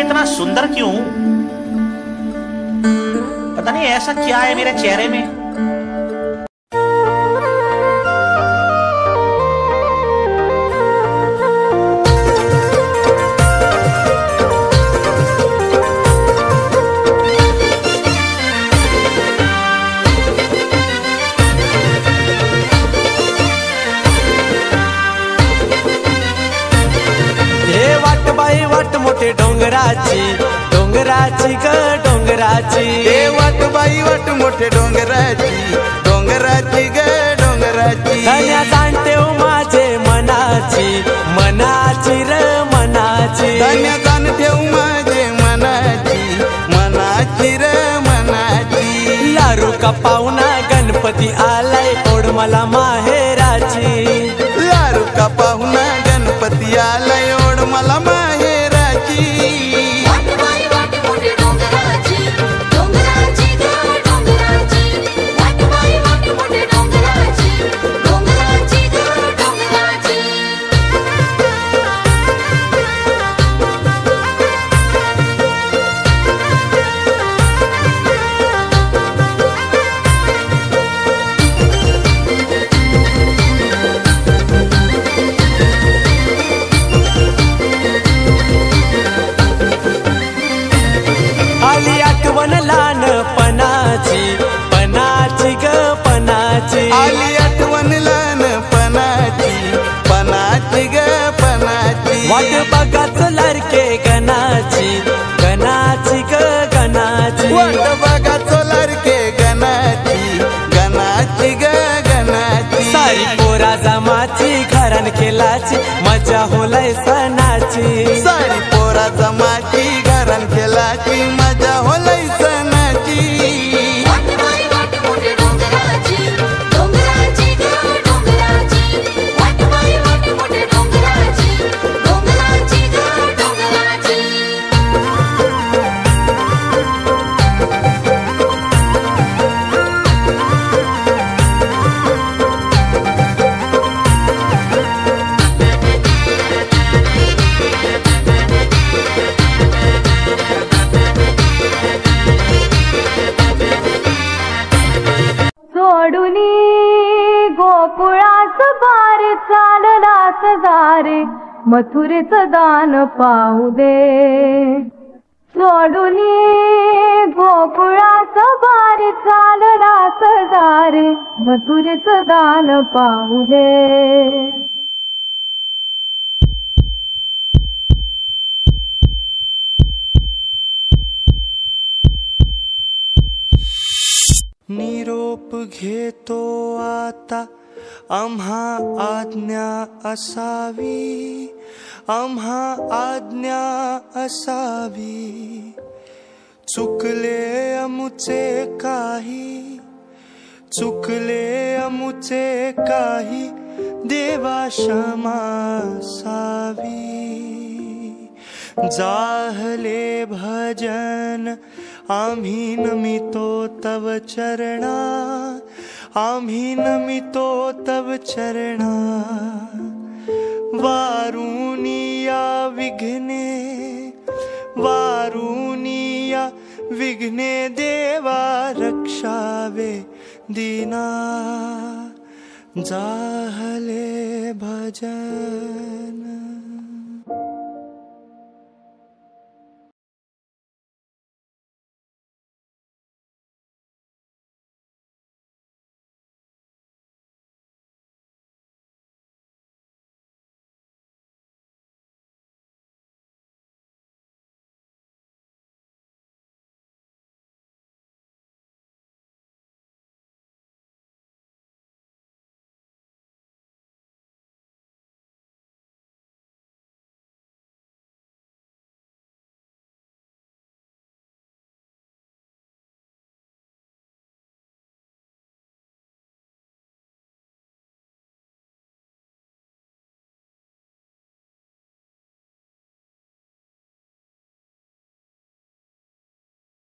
इतना सुंदर क्यों हूं? पता नहीं ऐसा क्या है मेरे चेहरे में। वाट मोठे डोंगराची डोंगराची ग डोंगराची वाट बाई वाट मोठे डोंगराची डोंगराची ग डोंगराची धन्या जाणते माझे मनाची मनाची र मनाची धन्या जाणते माझे मनाची मनाची र मनाची लारू का पाहुणा गणपती आलाय ओढ मला माहेराची लारू का पाहुणा गणपती आलाय ओढ मला माहेराची पनाची ग पनाची आली आठवण लहानपणाची पनाची ग पनाची वाट बघाच लारके गणाची गणाची ग गणाची वाट बघाच लारके गणाची गणाची ग गणाची सारी पोरा जमाची घरान केलाची मजा होलय सणाची सारी पोरा जमाची घरान केलाची मजा होलय सणाची सोडुनी गोकुळास बार चाललास दारे मथुरेच दान पाहू दे सोडुनी गोकुळास बार चाललास दारे मथुरेच दान पाहू दे। निरोप घेतो आता आम्हा आज्ञा असावी आम्हा आज्ञा असावी चुकले अमुचे काही चुकले अमुचे काही देवा क्षमा असावी जाहले भजन आम्ही नमितो तव चरणा आम्ही नमितो तव चरणा वारुनिया विघ्ने देवा रक्षावे दीना जाहले भजन।